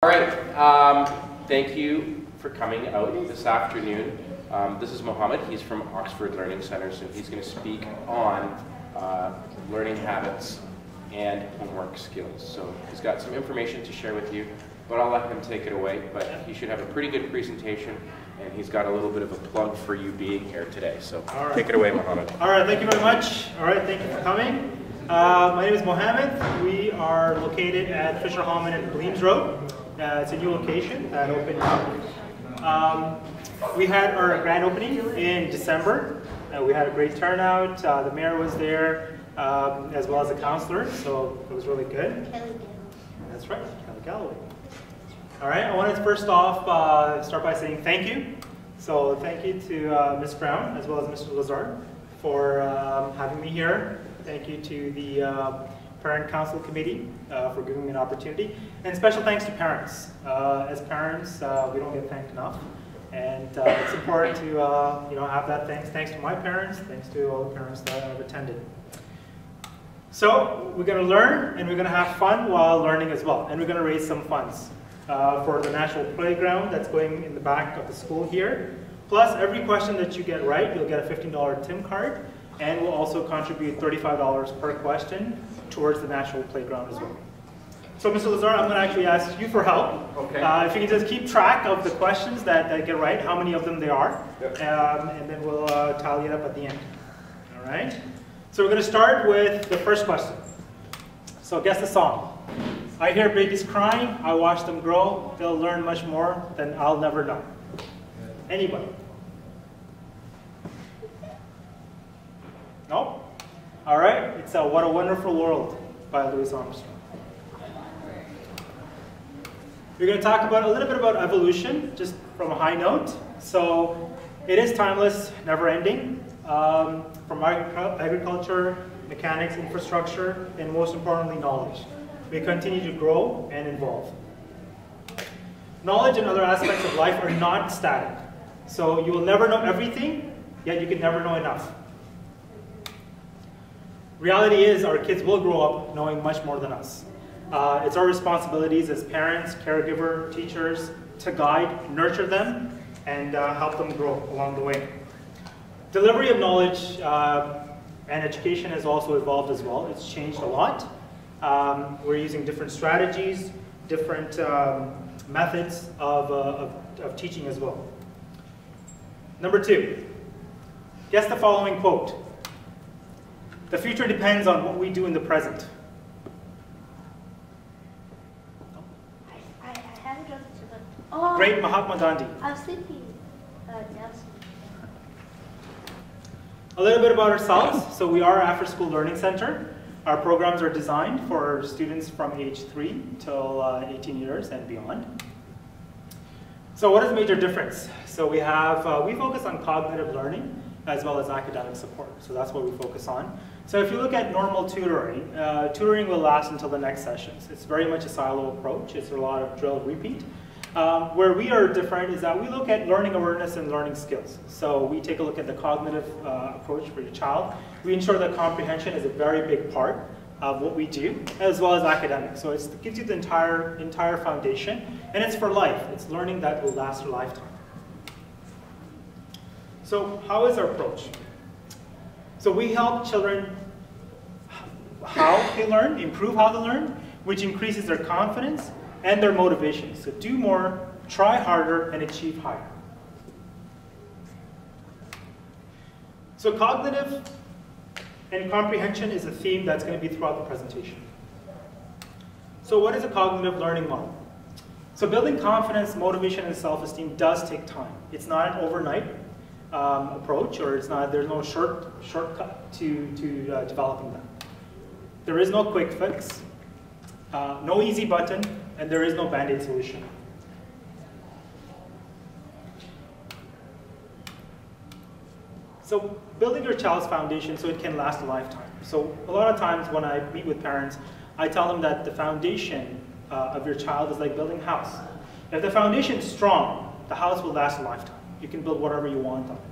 All right, thank you for coming out this afternoon. This is Mohammed. He's from Oxford Learning Centers, and he's going to speak on learning habits and homework skills. So he's got some information to share with you, but I'll let him take it away. But he should have a pretty good presentation, and he's got a little bit of a plug for you being here today. So take it away, Mohammed. All right, thank you very much. All right, thank you for coming. My name is Mohammed. We are located at Fisher Hallman and Bleams Road. It's a new location that opened up. We had our grand opening in December. We had a great turnout. The mayor was there, as well as the councillors, so it was really good. That's right, Kelly Galloway. All right, I wanted to first off start by saying thank you. So thank you to Ms. Brown, as well as Mr. Lazard, for having me here. Thank you to the Parent Council Committee for giving me an opportunity. And special thanks to parents. As parents, we don't get thanked enough. And it's important to have that thanks. Thanks to my parents, thanks to all the parents that have attended. So we're going to learn, and we're going to have fun while learning as well. And we're going to raise some funds for the national playground that's going in the back of the school here. Plus, every question that you get right, you'll get a $15 TIM card. And we'll also contribute $35 per question towards the national playground as well. So Mr. Lazar, I'm going to actually ask you for help. Okay. If you can just keep track of the questions that get right, how many of them there are, yep. And then we'll tally it up at the end. All right? So we're going to start with the first question. So guess the song. I hear babies crying, I watch them grow, they'll learn much more than I'll never know. Anybody? No? All right, it's What a Wonderful World by Louis Armstrong. We're going to talk about a little bit about evolution, just from a high note. So it is timeless, never ending, from agriculture, mechanics, infrastructure, and most importantly, knowledge. We continue to grow and evolve. Knowledge and other aspects of life are not static. So you will never know everything, yet you can never know enough. Reality is our kids will grow up knowing much more than us. It's our responsibilities as parents, caregiver, teachers to guide, nurture them, and help them grow along the way. Delivery of knowledge and education has also evolved as well. It's changed a lot. We're using different strategies, different methods of teaching as well. Number 2, guess the following quote. The future depends on what we do in the present. I haven't got it, but oh, Great Mahatma Gandhi. I was thinking Nelson. A little bit about ourselves. So we are an after-school learning center. Our programs are designed for students from age 3 till 18 years and beyond. So what is the major difference? So we focus on cognitive learning as well as academic support. So that's what we focus on. So if you look at normal tutoring, tutoring will last until the next sessions. It's very much a silo approach. It's a lot of drill repeat. Where we are different is that we look at learning awareness and learning skills. So we take a look at the cognitive approach for your child. We ensure that comprehension is a very big part of what we do, as well as academics. So it gives you the entire foundation, and it's for life. It's learning that will last a lifetime. So how is our approach? So we help children how they learn, improve how they learn, which increases their confidence and their motivation. So do more, try harder, and achieve higher. So cognitive and comprehension is a theme that's going to be throughout the presentation. So what is a cognitive learning model? So building confidence, motivation, and self-esteem does take time. It's not an overnight approach, or there's no shortcut to developing that. There is no quick fix, no easy button, and there is no band-aid solution. So building your child's foundation so it can last a lifetime. So a lot of times when I meet with parents, I tell them that the foundation of your child is like building a house. If the foundation is strong, the house will last a lifetime. You can build whatever you want on it.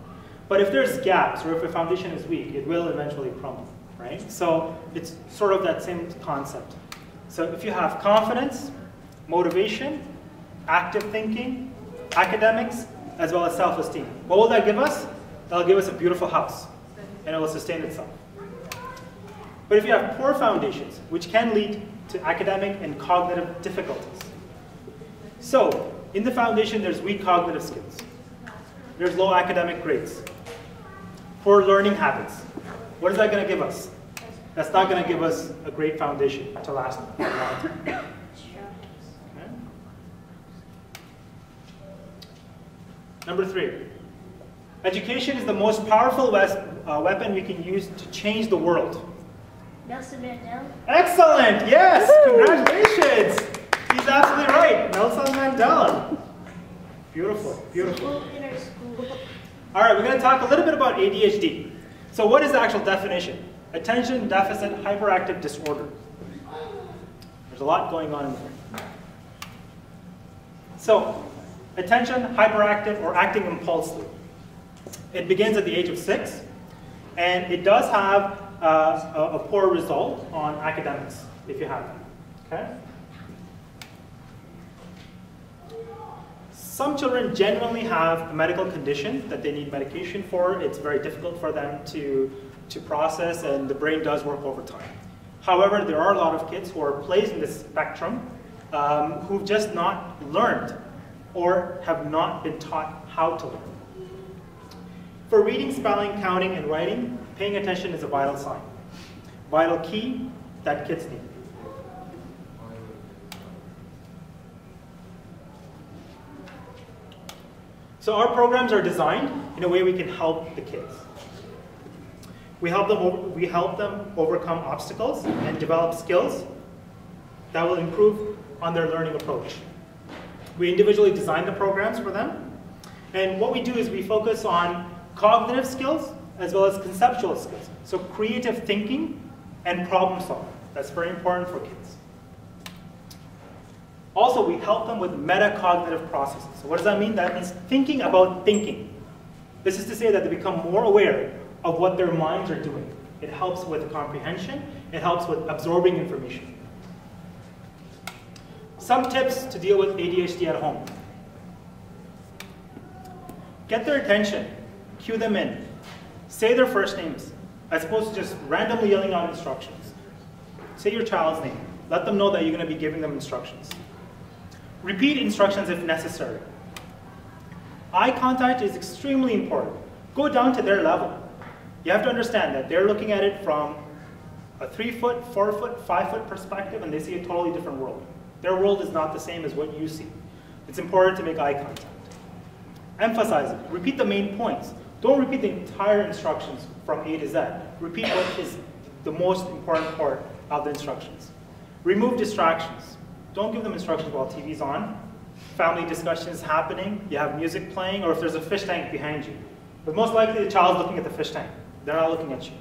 But if there's gaps, or if the foundation is weak, it will eventually crumble, right? So it's sort of that same concept. So if you have confidence, motivation, active thinking, academics, as well as self-esteem. What will that give us? That'll give us a beautiful house, and it will sustain itself. But if you have poor foundations, which can lead to academic and cognitive difficulties. So, in the foundation, there's weak cognitive skills. There's low academic grades. Poor learning habits. What is that going to give us? That's not going to give us a great foundation to last a long time. Okay? Number 3. Education is the most powerful weapon we can use to change the world. Nelson Mandela. Excellent! Yes! Congratulations! He's absolutely right. Nelson Mandela. Beautiful, beautiful. School in our school. All right, we're going to talk a little bit about ADHD. So what is the actual definition? Attention Deficit Hyperactive Disorder. There's a lot going on in there. So, attention, hyperactive, or acting impulsively. It begins at the age of 6, and it does have a poor result on academics, if you have that. Okay? Some children genuinely have a medical condition that they need medication for. It's very difficult for them to process, and the brain does work over time. However, there are a lot of kids who are placed in this spectrum who've just not learned or have not been taught how to learn. For reading, spelling, counting, and writing, paying attention is a vital sign, vital key that kids need. So our programs are designed in a way we can help the kids. We help them overcome obstacles and develop skills that will improve on their learning approach. We individually design the programs for them. And what we do is we focus on cognitive skills as well as conceptual skills. So creative thinking and problem solving. That's very important for kids. Also, we help them with metacognitive processes. So what does that mean? That means thinking about thinking. This is to say that they become more aware of what their minds are doing. It helps with comprehension. It helps with absorbing information. Some tips to deal with ADHD at home. Get their attention. Cue them in. Say their first names, as opposed to just randomly yelling out instructions. Say your child's name. Let them know that you're going to be giving them instructions. Repeat instructions if necessary. Eye contact is extremely important. Go down to their level. You have to understand that they're looking at it from a 3-foot, 4-foot, 5-foot perspective, and they see a totally different world. Their world is not the same as what you see. It's important to make eye contact. Emphasize it. Repeat the main points. Don't repeat the entire instructions from A to Z. Repeat what is the most important part of the instructions. Remove distractions. Don't give them instructions while TV's on. Family discussion is happening, you have music playing, or if there's a fish tank behind you. But most likely the child's looking at the fish tank. They're not looking at you.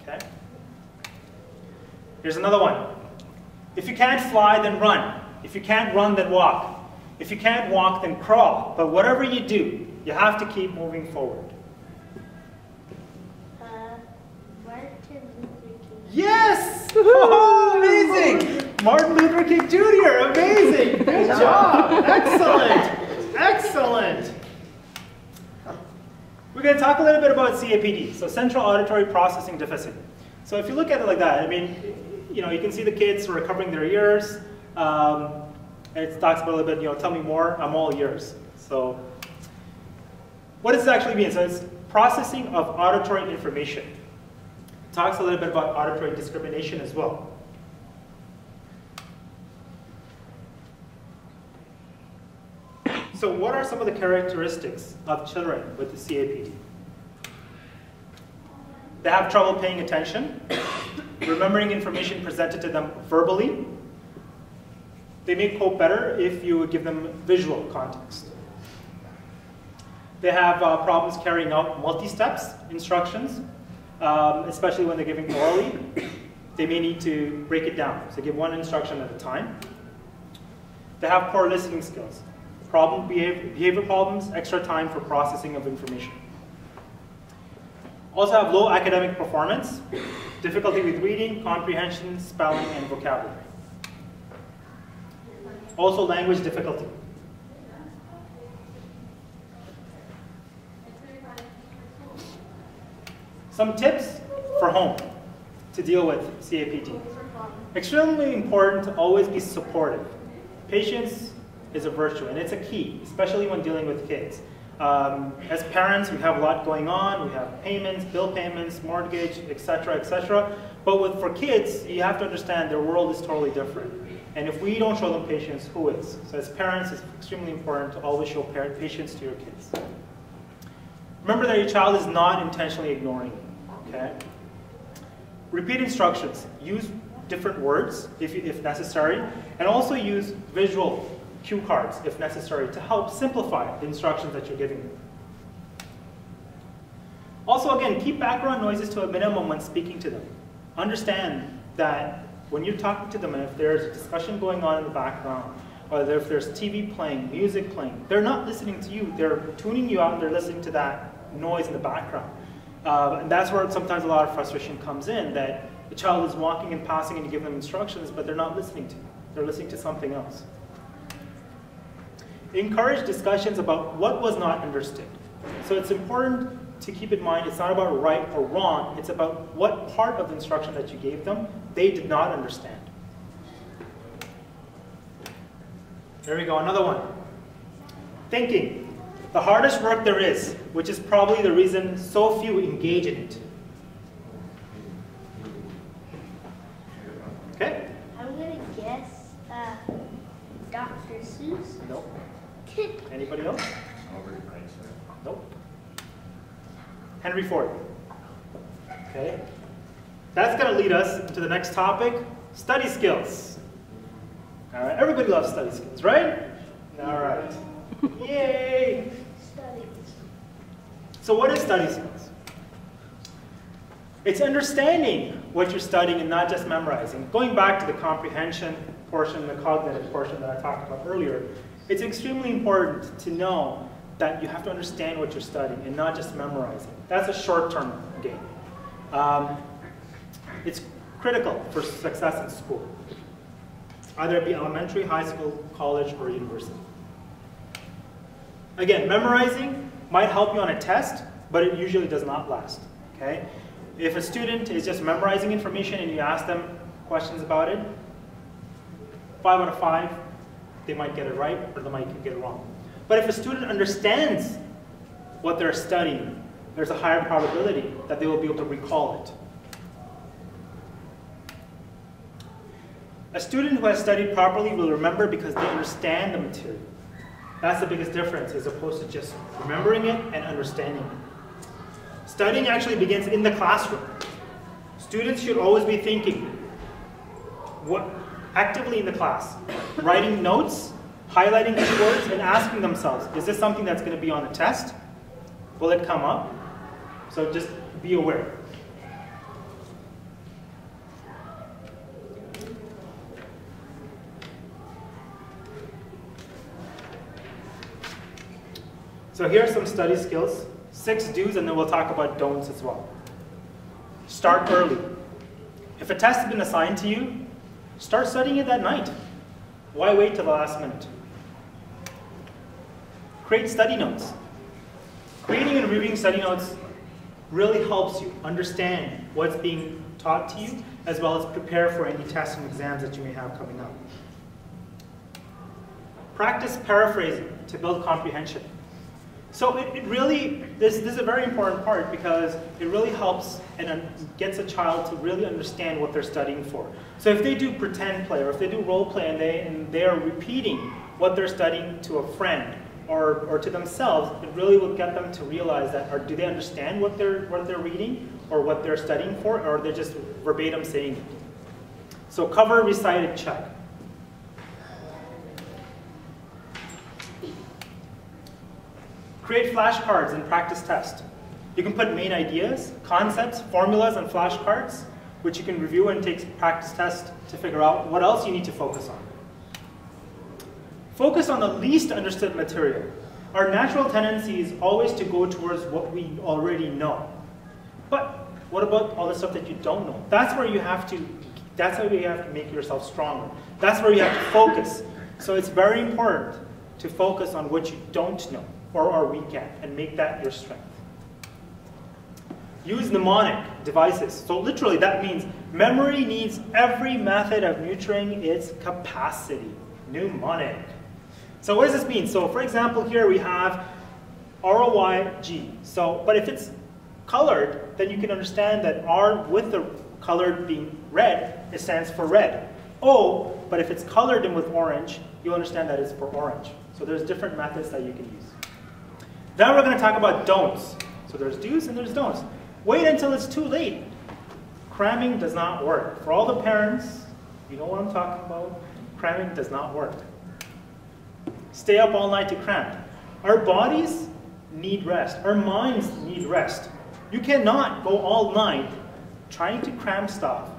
Okay? Here's another one. If you can't fly, then run. If you can't run, then walk. If you can't walk, then crawl. But whatever you do, you have to keep moving forward. Martin Luther King. Yes! Oh, amazing! Martin Luther King Jr., amazing! Good job! Excellent! Excellent! We're going to talk a little bit about CAPD, so Central Auditory Processing Deficit. So if you look at it like that, I mean, you can see the kids who are covering their ears. It talks about a little bit, tell me more, I'm all ears. So what does it actually mean? So it's processing of auditory information. It talks a little bit about auditory discrimination as well. So what are some of the characteristics of children with the CAPD? They have trouble paying attention, remembering information presented to them verbally. They may cope better if you would give them visual context. They have problems carrying out multi-steps instructions, especially when they're giving orally. They may need to break it down, so give one instruction at a time. They have poor listening skills. Behavior problems, extra time for processing of information. Also have low academic performance, difficulty with reading, comprehension, spelling, and vocabulary. Also language difficulty. Some tips for home to deal with CAPD. Extremely important to always be supportive. Patience is a virtue, and it's a key, especially when dealing with kids. As parents, we have a lot going on. We have payments, bill payments, mortgage, etc., etc. But for kids, you have to understand their world is totally different. And if we don't show them patience, who is? So as parents, it's extremely important to always show patience to your kids. Remember that your child is not intentionally ignoring you, okay? Repeat instructions. Use different words if necessary, and also use visual cue cards if necessary to help simplify the instructions that you're giving them. Also, again, keep background noises to a minimum when speaking to them. Understand that when you're talking to them, and if there's a discussion going on in the background, or if there's TV playing, music playing, they're not listening to you. They're tuning you out and they're listening to that noise in the background. And that's where sometimes a lot of frustration comes in, that the child is walking and passing and you give them instructions, but they're not listening to you. They're listening to something else. Encourage discussions about what was not understood. So it's important to keep in mind it's not about right or wrong, it's about what part of the instruction that you gave them they did not understand. There we go, another one. Thinking. The hardest work there is, which is probably the reason so few engage in it. Okay? I'm gonna guess Dr. Seuss. Nope. Anybody else? Nope. Henry Ford. Okay. That's going to lead us to the next topic, study skills. All right, everybody loves study skills, right? All right. Yay! Studies. So what is study skills? It's understanding what you're studying and not just memorizing. Going back to the comprehension portion, the cognitive portion that I talked about earlier, it's extremely important to know that you have to understand what you're studying and not just memorizing. That's a short-term game. It's critical for success in school, either it be elementary, high school, college, or university. Again, memorizing might help you on a test, but it usually does not last, okay? If a student is just memorizing information and you ask them questions about it, 5 out of 5, they might get it right or they might get it wrong. But if a student understands what they're studying, there's a higher probability that they will be able to recall it. A student who has studied properly will remember because they understand the material. That's the biggest difference as opposed to just remembering it and understanding it. Studying actually begins in the classroom. Students should always be thinking actively in the class, writing notes, highlighting these words, and asking themselves, is this something that's going to be on a test? Will it come up? So just be aware. So here are some study skills, 6 do's, and then we'll talk about don'ts as well. Start early. If a test has been assigned to you, start studying it that night. Why wait till the last minute? Create study notes. Creating and reviewing study notes really helps you understand what's being taught to you, as well as prepare for any tests and exams that you may have coming up. Practice paraphrasing to build comprehension. So this is a very important part because it really helps and gets a child to really understand what they're studying for. So if they do pretend play or if they do role play and they are repeating what they're studying to a friend or to themselves, it really will get them to realize that, or do they understand what they're reading or what they're studying for, or they're just verbatim saying it. So cover, recite, and check. Create flashcards and practice test. You can put main ideas, concepts, formulas on flashcards, which you can review and take practice tests to figure out what else you need to focus on. Focus on the least understood material. Our natural tendency is always to go towards what we already know. But what about all the stuff that you don't know? That's where you have to make yourself stronger. That's where you have to focus. So it's very important to focus on what you don't know or are weak at and make that your strength. Use mnemonic devices. So literally that means memory needs every method of nurturing its capacity. Mnemonic. So what does this mean? So for example, here we have ROYG. So, but if it's colored, then you can understand that R with the colored being red, it stands for red. O, but if it's colored in with orange, you'll understand that it's for orange. So there's different methods that you can use. Then we're going to talk about don'ts. So there's do's and there's don'ts. Wait until it's too late. Cramming does not work. For all the parents, you know what I'm talking about. Cramming does not work. Stay up all night to cram. Our bodies need rest. Our minds need rest. You cannot go all night trying to cram stuff.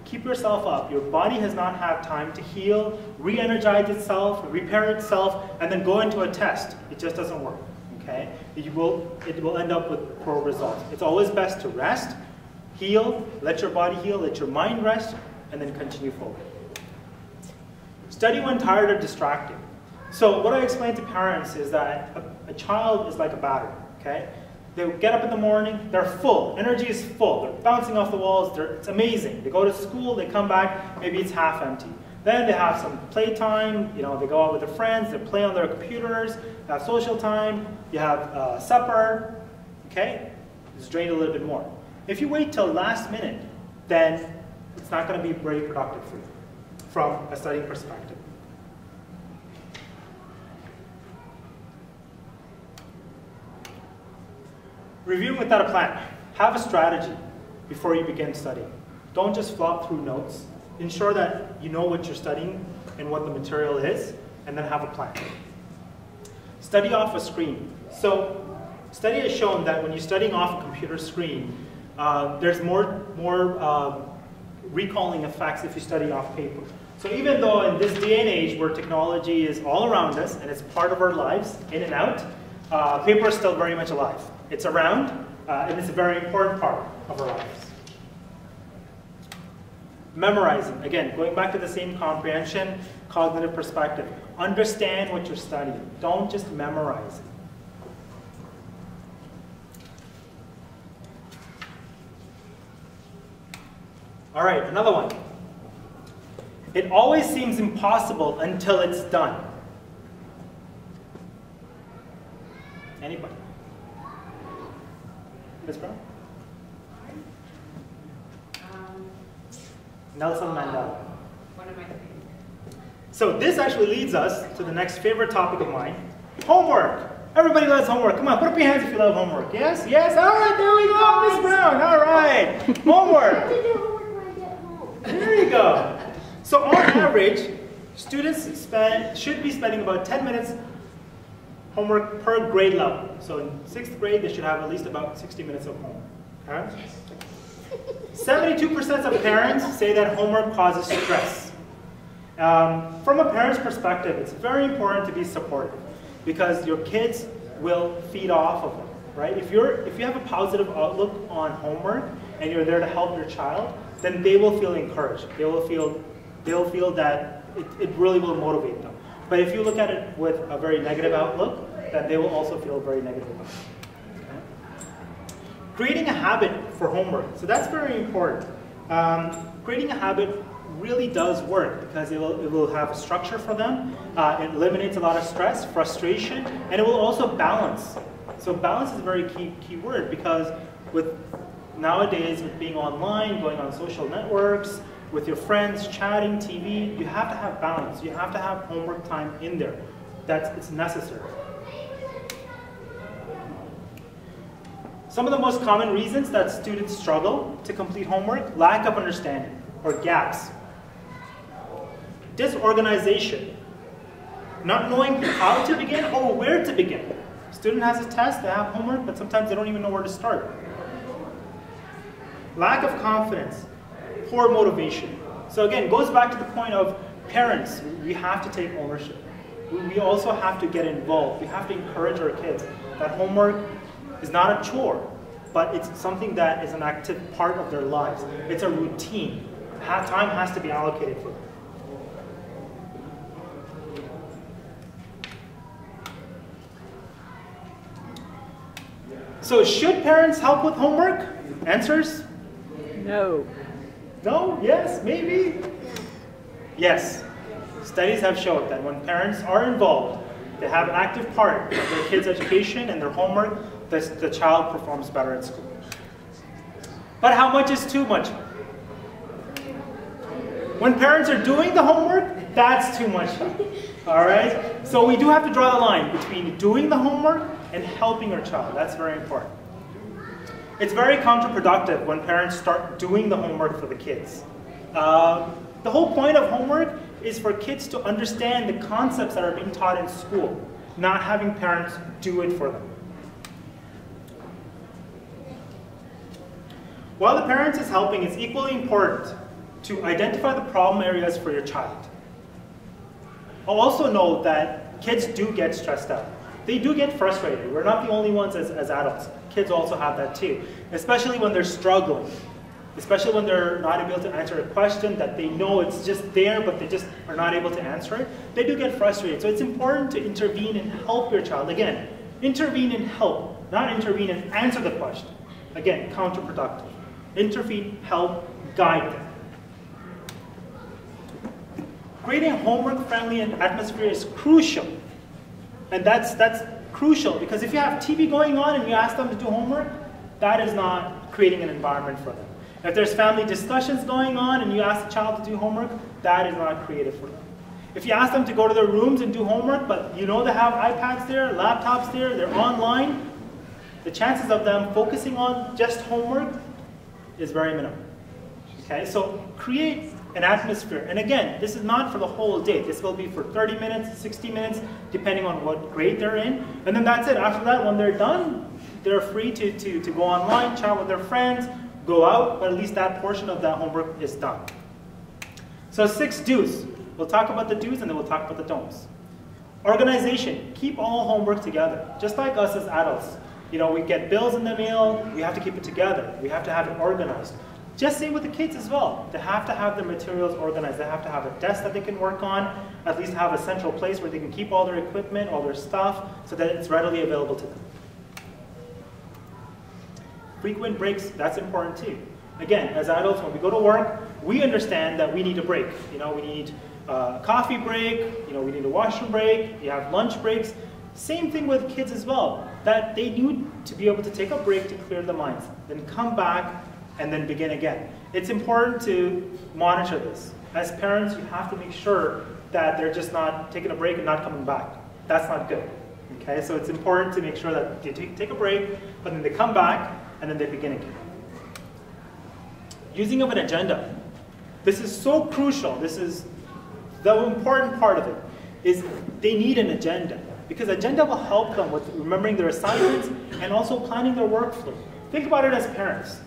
Keep yourself up. Your body has not had time to heal, re-energize itself, repair itself, and then go into a test. It just doesn't work. Okay? It will end up with poor results. It's always best to rest, heal, let your body heal, let your mind rest, and then continue forward. Study when tired or distracted. So what I explain to parents is that a child is like a battery. Okay? They get up in the morning, they're full, energy is full, they're bouncing off the walls, it's amazing. They go to school, they come back, maybe it's half empty. Then they have some playtime, they go out with their friends, they play on their computers, they have social time, you have supper, okay? It's drained a little bit more. If you wait till last minute, then it's not going to be very productive for you from a studying perspective. Reviewing without a plan. Have a strategy before you begin studying. Don't just flop through notes. Ensure that you know what you're studying and what the material is, and then have a plan. Study off a screen. So study has shown that when you're studying off a computer screen, there's more recalling effects if you study off paper. So even though in this day and age where technology is all around us and it's part of our lives, in and out, paper is still very much alive. It's around, and it's a very important part of our lives. Memorizing, again, going back to the same comprehension, cognitive perspective. Understand what you're studying. Don't just memorize it. All right, another one. It always seems impossible until it's done. Anybody? Ms. Brown? Nelson Mandela. One of my favorites. So this actually leads us to the next favorite topic of mine, homework. Everybody loves homework. Come on, put up your hands if you love homework. Yes? Yes? All right, there we go, Ms. Brown. All right. Homework. There you go. So on average, students should be spending about 10 minutes homework per grade level. So in 6th grade, they should have at least about 60 minutes of homework. Okay? 72% of parents say that homework causes stress. From a parent's perspective, it's very important to be supportive because your kids will feed off of it, right? If you have a positive outlook on homework and you're there to help your child, then they will feel encouraged. They'll feel that it really will motivate them. But if you look at it with a very negative outlook, then they will also feel very negative about it. Creating a habit for homework. So that's very important. Creating a habit really does work because it will have a structure for them. It eliminates a lot of stress, frustration, and it will also balance. So balance is a very key word because nowadays with being online, going on social networks, with your friends, chatting, TV, you have to have balance. You have to have homework time in there. It's necessary. Some of the most common reasons that students struggle to complete homework: lack of understanding or gaps. Disorganization. Not knowing how to begin or where to begin. Student has a test, they have homework, but sometimes they don't even know where to start. Lack of confidence. Poor motivation. So again, it goes back to the point of parents. We have to take ownership. We also have to get involved. We have to encourage our kids that homework is not a chore, but it's something that is an active part of their lives. It's a routine. Time has to be allocated for them. So should parents help with homework? Answers? No. No? Yes? Maybe? Yes. Studies have shown that when parents are involved, they have an active part of their kids' education and their homework, the child performs better at school. But how much is too much? When parents are doing the homework, that's too much help. All right? So we do have to draw the line between doing the homework and helping our child. That's very important. It's very counterproductive when parents start doing the homework for the kids. The whole point of homework is for kids to understand the concepts that are being taught in school, not having parents do it for them. While the parent is helping, it's equally important to identify the problem areas for your child. I'll also note that kids do get stressed out. They do get frustrated. We're not the only ones as adults. Kids also have that too, especially when they're struggling, especially when they're not able to answer a question that they know it's just there, but they just are not able to answer it. They do get frustrated. So it's important to intervene and help your child. Again, intervene and help, not intervene and answer the question. Again, counterproductive. Intervene, help, guide them. Creating a homework-friendly atmosphere is crucial. And that's crucial because if you have TV going on and you ask them to do homework, that is not creating an environment for them. If there's family discussions going on and you ask the child to do homework, that is not creative for them. If you ask them to go to their rooms and do homework, but you know they have iPads there, laptops there, they're online, the chances of them focusing on just homework is very minimal. Okay, so create an atmosphere. And again, this is not for the whole day. This will be for 30 minutes, 60 minutes, depending on what grade they're in. And then that's it. After that, when they're done, they're free to go online, chat with their friends, go out, but at least that portion of that homework is done. So 6 do's. We'll talk about the do's and then we'll talk about the don'ts. Organization. Keep all homework together. Just like us as adults. You know, we get bills in the mail, we have to keep it together. We have to have it organized. Just same with the kids as well. They have to have their materials organized. They have to have a desk that they can work on, at least have a central place where they can keep all their equipment, all their stuff, so that it's readily available to them. Frequent breaks, that's important too. Again, as adults, when we go to work, we understand that we need a break. You know, we need a coffee break, you know, we need a washroom break, you have lunch breaks. Same thing with kids as well, that they need to be able to take a break to clear their minds, then come back and then begin again. It's important to monitor this. As parents, you have to make sure that they're just not taking a break and not coming back. That's not good. Okay, so it's important to make sure that they take a break, but then they come back and then they begin again. Using of an agenda. This is so crucial. This is the important part of it, is they need an agenda. Because agenda will help them with remembering their assignments and also planning their workflow. Think about it as parents.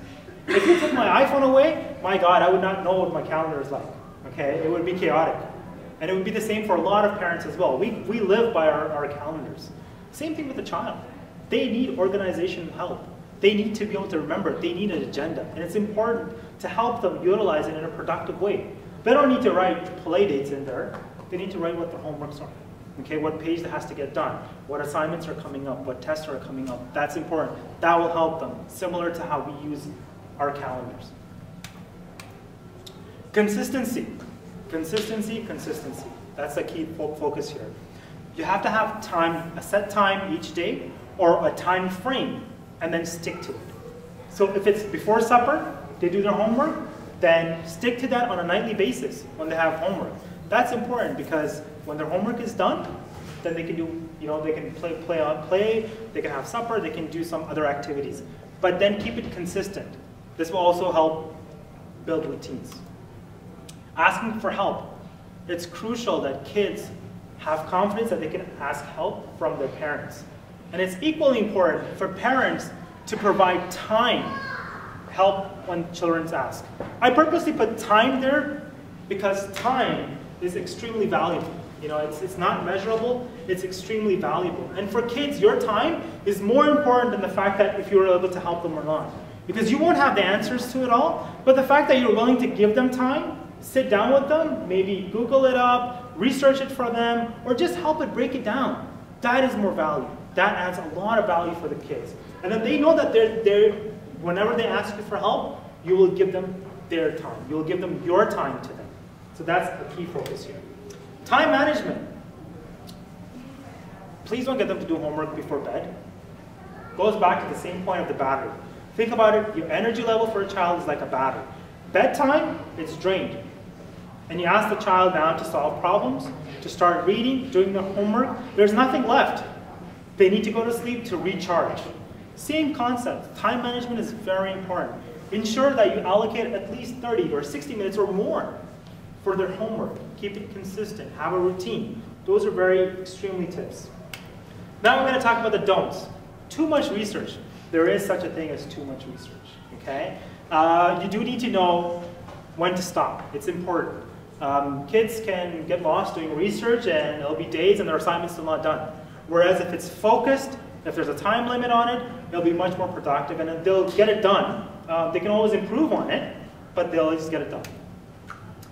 If you took my iPhone away, my God, I would not know what my calendar is like. Okay, it would be chaotic. And it would be the same for a lot of parents as well. We live by our calendars. Same thing with the child. They need organization and help. They need to be able to remember. They need an agenda. And it's important to help them utilize it in a productive way. They don't need to write play dates in there. They need to write what their homeworks are. Okay, what page that has to get done, what assignments are coming up, what tests are coming up. That's important. That will help them, similar to how we use our calendars. Consistency. Consistency, consistency. That's the key focus here. You have to have time, a set time each day, or a time frame, and then stick to it. So if it's before supper, they do their homework, then stick to that on a nightly basis when they have homework. That's important because when their homework is done, then they can do, you know, they can play, they can have supper, they can do some other activities. But then keep it consistent. This will also help build routines. Asking for help. It's crucial that kids have confidence that they can ask help from their parents. And it's equally important for parents to provide time, help when children ask. I purposely put time there because time is extremely valuable. You know, it's not measurable, it's extremely valuable. And for kids, your time is more important than the fact that if you're able to help them or not. Because you won't have the answers to it all, but the fact that you're willing to give them time, sit down with them, maybe Google it up, research it for them, or just help it break it down. That is more value. That adds a lot of value for the kids. And then they know that whenever they ask you for help, you will give them their time. You will give them your time to them. So that's a key focus here. Time management. Please don't get them to do homework before bed. Goes back to the same point of the battery. Think about it, your energy level for a child is like a battery. Bedtime, it's drained. And you ask the child now to solve problems, to start reading, doing their homework, there's nothing left. They need to go to sleep to recharge. Same concept, time management is very important. Ensure that you allocate at least 30 or 60 minutes or more for their homework. Keep it consistent, have a routine. Those are very extremely tips. Now we're going to talk about the don'ts. Too much research. There is such a thing as too much research, okay? You do need to know when to stop. It's important. Kids can get lost doing research and there'll be days and their assignment's still not done. Whereas if it's focused, if there's a time limit on it, they'll be much more productive and then they'll get it done. They can always improve on it, but they'll just get it done.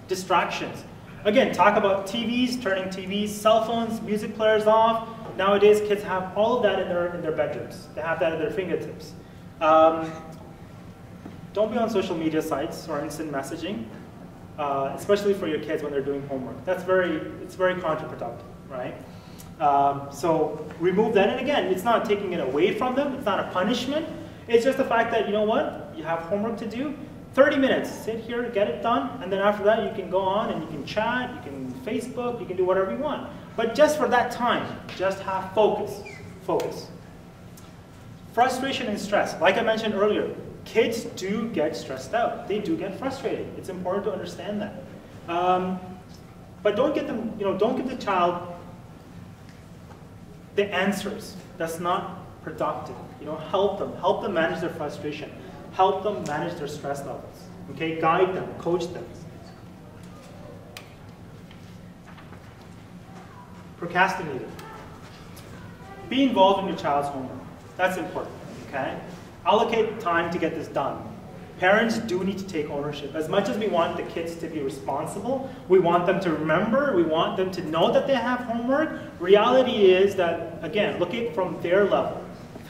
Distractions. Again, talk about TVs, turning TVs, cell phones, music players off. Nowadays, kids have all of that in their bedrooms. They have that at their fingertips. Don't be on social media sites or instant messaging, especially for your kids when they're doing homework. It's very counterproductive, right? So remove that. And again, it's not taking it away from them. It's not a punishment. It's just the fact that, you know what, you have homework to do. 30 minutes, sit here, get it done, and then after that you can go on and you can chat, you can Facebook, you can do whatever you want. But just for that time, just have focus. Focus. Frustration and stress. Like I mentioned earlier, kids do get stressed out. They do get frustrated. It's important to understand that. But don't get them, don't give the child the answers. That's not productive. Help them manage their frustration. Help them manage their stress levels. Okay, guide them, coach them. Procrastinating. Be involved in your child's homework. That's important, okay? Allocate time to get this done. Parents do need to take ownership. As much as we want the kids to be responsible, we want them to remember, we want them to know that they have homework. Reality is that, again, look at it from their level.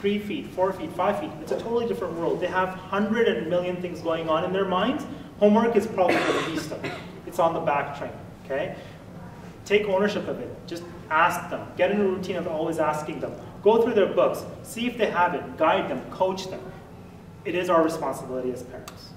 3 feet, 4 feet, 5 feet. It's a totally different world. They have 100 million things going on in their minds. Homework is probably the least of it. It's on the back train, okay? Take ownership of it. Just ask them. Get in a routine of always asking them. Go through their books. See if they have it. Guide them. Coach them. It is our responsibility as parents.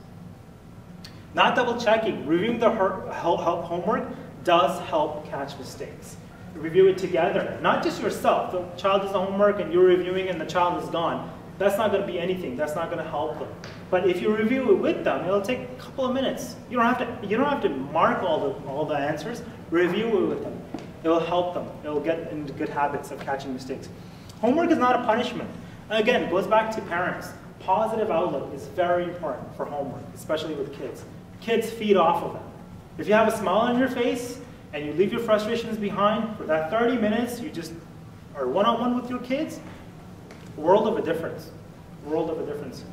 Not double checking. Reviewing the homework does help catch mistakes. Review it together. Not just yourself. The child does the homework and you're reviewing and the child is gone. That's not going to be anything. That's not going to help them. But if you review it with them, it'll take a couple of minutes. You don't have to mark all the answers. Review it with them. It'll help them. It'll get into good habits of catching mistakes. Homework is not a punishment. Again, it goes back to parents. Positive outlook is very important for homework, especially with kids. Kids feed off of that. If you have a smile on your face and you leave your frustrations behind for that 30 minutes, you just are one-on-one with your kids, world of a difference. World of a difference.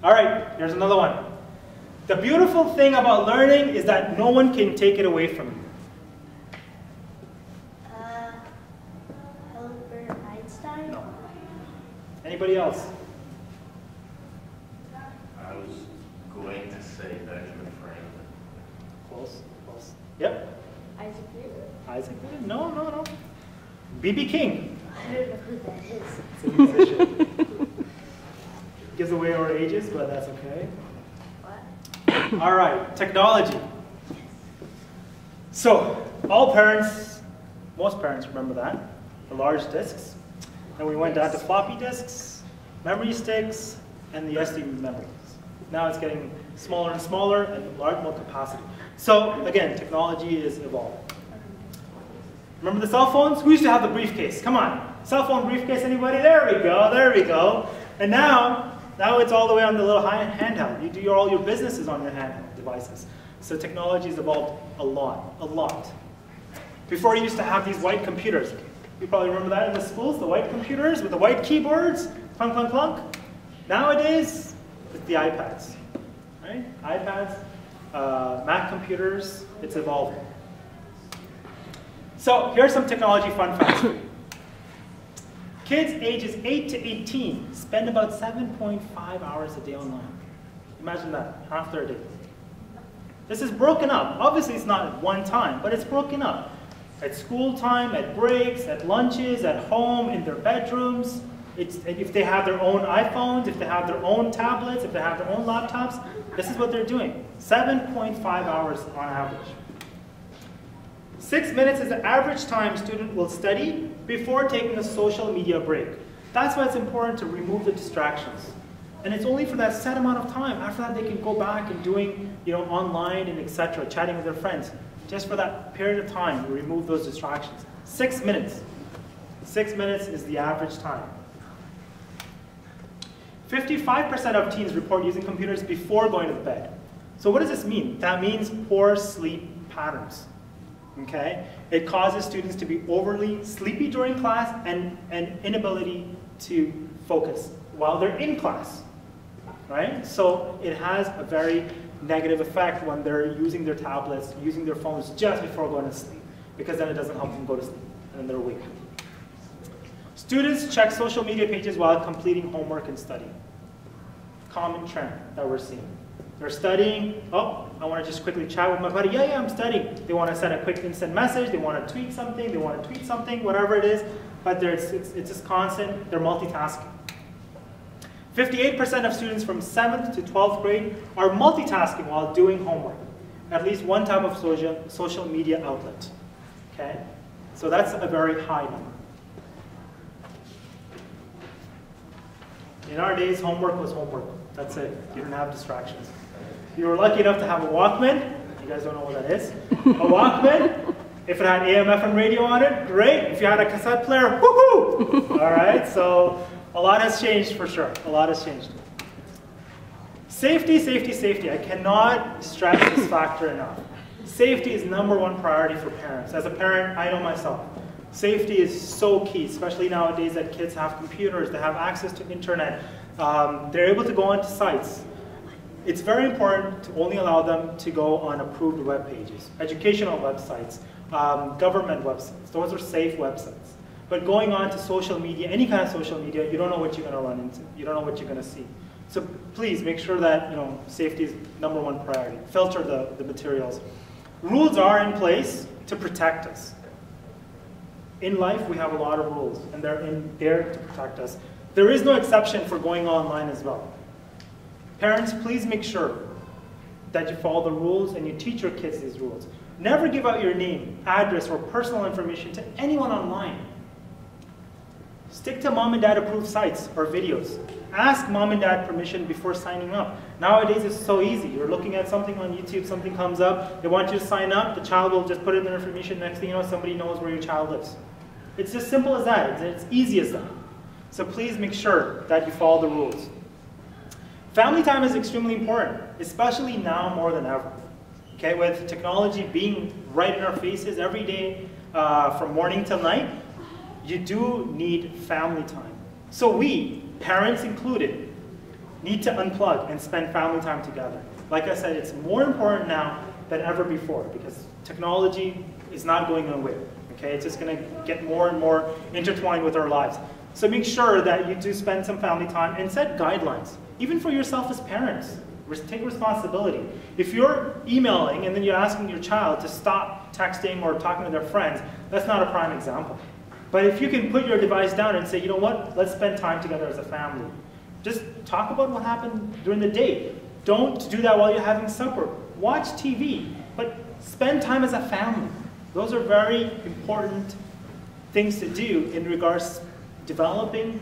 All right, here's another one. The beautiful thing about learning is that no one can take it away from you. Albert Einstein? No. Anybody else? I was going to say Benjamin Franklin. Close, close. Yep. Isaac Newton? Isaac Newton? No. B.B. King. I don't know who that is. It's a musician. Gives away our ages, but that's okay. What? All right, technology. So, all parents, most parents remember that, the large discs. Then we went down to floppy disks, memory sticks, and the SD memories. Now it's getting smaller and smaller and more capacity. So, again, technology is evolving. Remember the cell phones? Who used to have the briefcase? Come on. Cell phone briefcase, anybody? There we go, there we go. And now it's all the way on the little handheld. You do all your businesses on your handheld devices. So technology has evolved a lot. Before you used to have these white computers. You probably remember that in the schools, the white computers with the white keyboards, clunk, clunk, clunk. Nowadays, it's the iPads, right? iPads, Mac computers, it's evolving. So here's some technology fun facts for you. Kids ages 8 to 18 spend about 7.5 hours a day online. Imagine that, half their day. This is broken up. Obviously it's not at one time, but it's broken up. At school time, at breaks, at lunches, at home, in their bedrooms. If they have their own iPhones, if they have their own tablets, if they have their own laptops, this is what they're doing. 7.5 hours on average. 6 minutes is the average time student will study before taking a social media break. That's why it's important to remove the distractions. And it's only for that set amount of time. After that, they can go back and doing, online and etc., chatting with their friends. Just for that period of time, remove those distractions. 6 minutes. 6 minutes is the average time. 55% of teens report using computers before going to bed. So what does this mean? That means poor sleep patterns. Okay? It causes students to be overly sleepy during class and inability to focus while they're in class. Right? So it has a very negative effect when they're using their tablets, using their phones just before going to sleep, because then it doesn't help them go to sleep, and then they're awake. Students check social media pages while completing homework and studying. Common trend that we're seeing. They're studying, oh, I want to just quickly chat with my buddy, yeah, I'm studying. They want to send a quick instant message, they want to tweet something, they want to tweet something, whatever it is, but it's just constant, they're multitasking. 58% of students from 7th to 12th grade are multitasking while doing homework. At least one type of social media outlet. Okay? So that's a very high number. In our days, homework was homework. That's it. You didn't have distractions. You were lucky enough to have a Walkman. You guys don't know what that is. A Walkman. If it had AM, FM radio on it, great. If you had a cassette player, woohoo! All right, so a lot has changed for sure. A lot has changed. Safety, safety, safety. I cannot stress this factor enough. Safety is #1 priority for parents. As a parent, I know myself. Safety is so key, especially nowadays that kids have computers, they have access to internet, they're able to go onto sites. It's very important to only allow them to go on approved web pages, educational websites, government websites. Those are safe websites. But going on to social media, any kind of social media, you don't know what you're going to run into. You don't know what you're going to see. So please make sure that safety is #1 priority. Filter the materials. Rules are in place to protect us. In life, we have a lot of rules, and they're in there to protect us. There is no exception for going online as well. Parents, please make sure that you follow the rules and you teach your kids these rules. Never give out your name, address, or personal information to anyone online. Stick to mom and dad approved sites or videos. Ask mom and dad permission before signing up. Nowadays it's so easy. You're looking at something on YouTube, something comes up, they want you to sign up, the child will just put in their information, next thing you know, somebody knows where your child lives. It's as simple as that. It's easy as that. So please make sure that you follow the rules. Family time is extremely important, especially now more than ever. Okay, with technology being right in our faces every day from morning till night, you do need family time. So we, parents included, need to unplug and spend family time together. Like I said, it's more important now than ever before because technology is not going away. Okay, it's just going to get more and more intertwined with our lives. So make sure that you do spend some family time and set guidelines, even for yourself as parents. Take responsibility. If you're emailing and then you're asking your child to stop texting or talking to their friends, that's not a prime example. But if you can put your device down and say, you know what, let's spend time together as a family. Just talk about what happened during the day. Don't do that while you're having supper. Watch TV, but spend time as a family. Those are very important things to do in regards to developing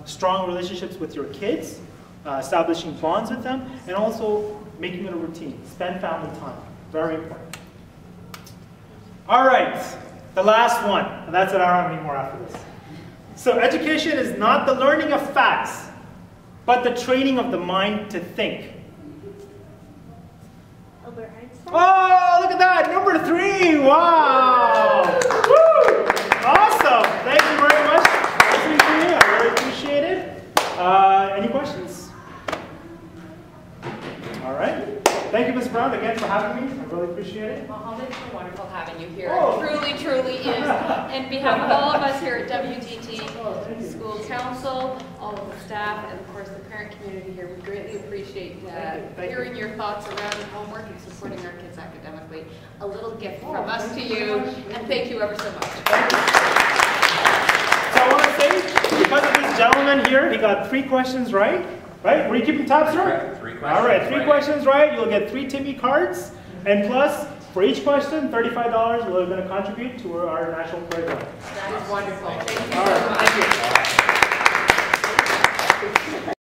strong relationships with your kids, establishing bonds with them, and also making it a routine. Spend family time. Very important. All right, the last one, and that's it, I don't have any more after this. So education is not the learning of facts, but the training of the mind to think. Albert Einstein? Oh, look at that, #3, wow! Woo! Awesome, thank you very much for listening to me, I really appreciate it. Any questions? All right. Thank you, Ms. Brown, again for having me. I really appreciate it. Mohammed, it's so wonderful having you here. Oh. Truly, truly. behalf of all of us here at W.T.T. School Council, all of the staff, and of course the parent community here, we greatly appreciate hearing your thoughts around homework and supporting our kids academically. A little gift from us to you, and thank you ever so much. So I want to say, because of this gentleman here, he got 3 questions right. Right? Were you keeping tabs, sir? 3 questions. All right, 3 questions right. You'll get 3 Timmy cards, and plus, for each question, $35 we're going to contribute to our national program. That is wonderful. Thank you All so right, much. thank you.